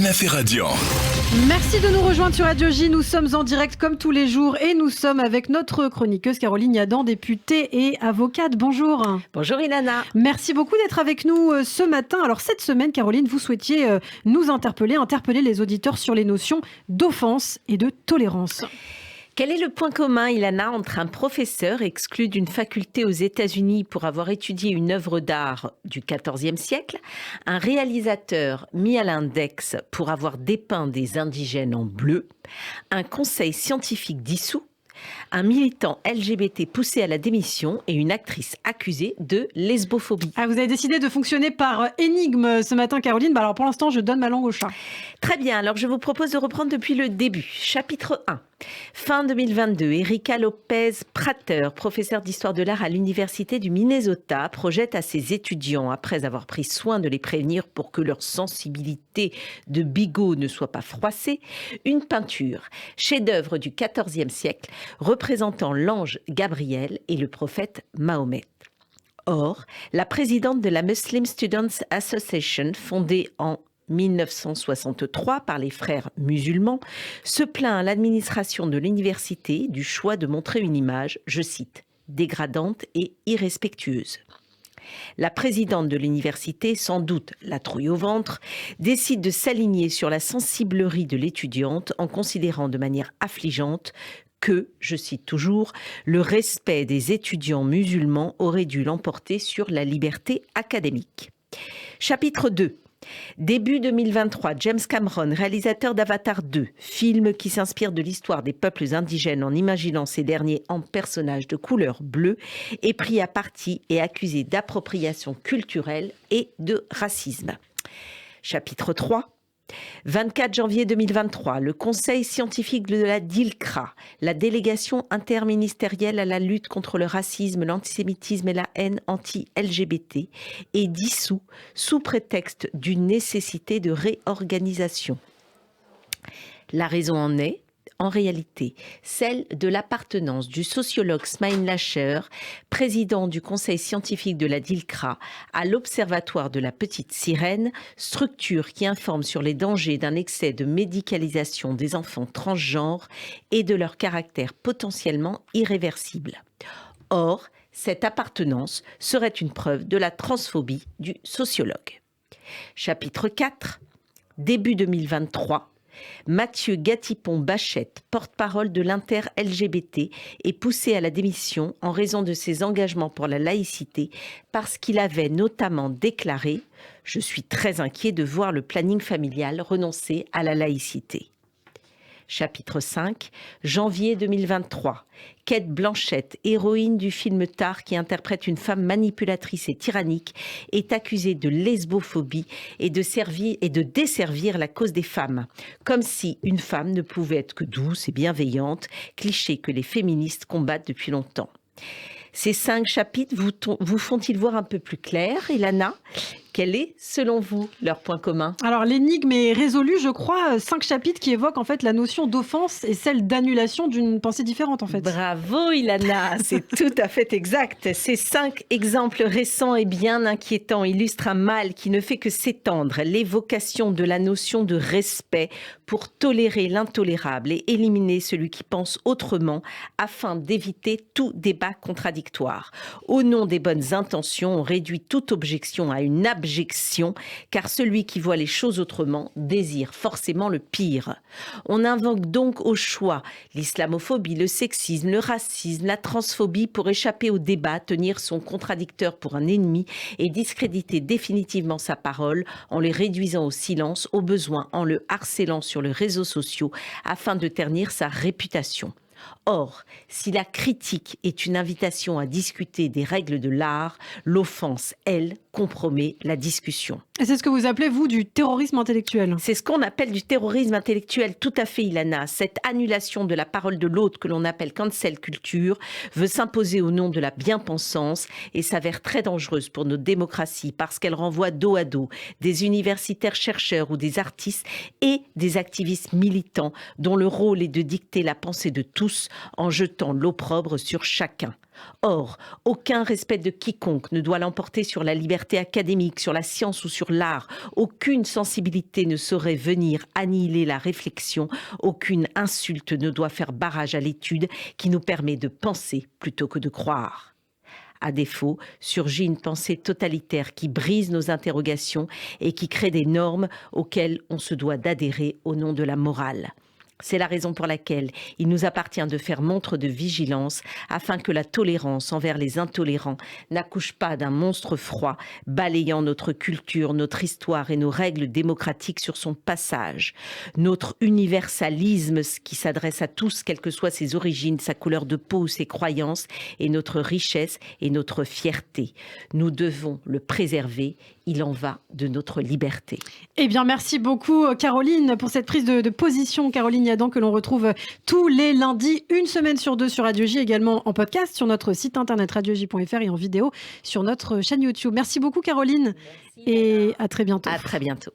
Ilana Ferradian. Merci de nous rejoindre sur Radio J. Nous sommes en direct comme tous les jours et nous sommes avec notre chroniqueuse Caroline Yadan, députée et avocate. Bonjour. Bonjour Ilana. Merci beaucoup d'être avec nous ce matin. Alors cette semaine, Caroline, vous souhaitiez nous interpeller les auditeurs sur les notions d'offense et de tolérance. Quel est le point commun, Ilana, entre un professeur exclu d'une faculté aux États-Unis pour avoir étudié une œuvre d'art du XIVe siècle, un réalisateur mis à l'index pour avoir dépeint des indigènes en bleu, un conseil scientifique dissous, un militant LGBT poussé à la démission et une actrice accusée de lesbophobie? Ah, vous avez décidé de fonctionner par énigme ce matin, Caroline. Alors pour l'instant, je donne ma langue au chat. Très bien, alors je vous propose de reprendre depuis le début. Chapitre 1. Fin 2022, Erika Lopez Prater, professeure d'histoire de l'art à l'université du Minnesota, projette à ses étudiants, après avoir pris soin de les prévenir pour que leur sensibilité de bigot ne soit pas froissée, une peinture, chef-d'œuvre du XIVe siècle, représentant l'ange Gabriel et le prophète Mahomet. Or, la présidente de la Muslim Students Association, fondée en 1963 par les frères musulmans, se plaint à l'administration de l'université du choix de montrer une image, je cite, dégradante et irrespectueuse. La présidente de l'université, sans doute la trouille au ventre, décide de s'aligner sur la sensiblerie de l'étudiante en considérant de manière affligeante que, je cite toujours, le respect des étudiants musulmans aurait dû l'emporter sur la liberté académique. Chapitre 2. Début 2023, James Cameron, réalisateur d'Avatar 2, film qui s'inspire de l'histoire des peuples indigènes en imaginant ces derniers en personnages de couleur bleue, est pris à partie et accusé d'appropriation culturelle et de racisme. Chapitre 3. 24 janvier 2023, le Conseil scientifique de la DILCRA, la délégation interministérielle à la lutte contre le racisme, l'antisémitisme et la haine anti-LGBT, est dissous sous prétexte d'une nécessité de réorganisation. La raison en est, en réalité, celle de l'appartenance du sociologue Smaïn Lacher, président du conseil scientifique de la DILCRA, à l'Observatoire de la Petite Sirène, structure qui informe sur les dangers d'un excès de médicalisation des enfants transgenres et de leur caractère potentiellement irréversible. Or, cette appartenance serait une preuve de la transphobie du sociologue. Chapitre 4, début 2023. Mathieu Gatipon-Bachette, porte-parole de l'Inter-LGBT, est poussé à la démission en raison de ses engagements pour la laïcité parce qu'il avait notamment déclaré « Je suis très inquiet de voir le planning familial renoncer à la laïcité ». Chapitre 5, janvier 2023. Kate Blanchett, héroïne du film Tar qui interprète une femme manipulatrice et tyrannique, est accusée de lesbophobie et de desservir la cause des femmes. Comme si une femme ne pouvait être que douce et bienveillante, cliché que les féministes combattent depuis longtemps. Ces 5 chapitres vous font-ils voir un peu plus clair, Ilana ? Quel est, selon vous, leur point commun ? Alors, l'énigme est résolue, je crois. 5 chapitres qui évoquent en fait la notion d'offense et celle d'annulation d'une pensée différente, en fait. Bravo, Ilana, c'est tout à fait exact. Ces 5 exemples récents et bien inquiétants illustrent un mal qui ne fait que s'étendre, l'évocation de la notion de respect pour tolérer l'intolérable et éliminer celui qui pense autrement afin d'éviter tout débat contradictoire. Au nom des bonnes intentions, on réduit toute objection à une abjection, car celui qui voit les choses autrement désire forcément le pire. On invoque donc au choix l'islamophobie, le sexisme, le racisme, la transphobie pour échapper au débat, tenir son contradicteur pour un ennemi et discréditer définitivement sa parole en le réduisant au silence, au besoin en le harcèlant sur les réseaux sociaux afin de ternir sa réputation. Or, si la critique est une invitation à discuter des règles de l'art, l'offense, elle, compromet la discussion. Et c'est ce que vous appelez, vous, du terrorisme intellectuel. C'est ce qu'on appelle du terrorisme intellectuel, tout à fait, Ilana. Cette annulation de la parole de l'autre que l'on appelle cancel culture veut s'imposer au nom de la bien-pensance et s'avère très dangereuse pour nos démocraties parce qu'elle renvoie dos à dos des universitaires chercheurs ou des artistes et des activistes militants dont le rôle est de dicter la pensée de tous tous en jetant l'opprobre sur chacun. Or, aucun respect de quiconque ne doit l'emporter sur la liberté académique, sur la science ou sur l'art. Aucune sensibilité ne saurait venir annihiler la réflexion. Aucune insulte ne doit faire barrage à l'étude qui nous permet de penser plutôt que de croire. À défaut, surgit une pensée totalitaire qui brise nos interrogations et qui crée des normes auxquelles on se doit d'adhérer au nom de la morale. C'est la raison pour laquelle il nous appartient de faire montre de vigilance afin que la tolérance envers les intolérants n'accouche pas d'un monstre froid, balayant notre culture, notre histoire et nos règles démocratiques sur son passage. Notre universalisme qui s'adresse à tous, quelles que soient ses origines, sa couleur de peau ou ses croyances, est notre richesse et notre fierté. Nous devons le préserver. Il en va de notre liberté. Eh bien, merci beaucoup, Caroline, pour cette prise de position. Caroline Yadan, que l'on retrouve tous les lundis, une semaine sur deux sur Radio J, également en podcast sur notre site internet radioj.fr et en vidéo sur notre chaîne YouTube. Merci beaucoup, Caroline. Merci, et à très bientôt. À très bientôt.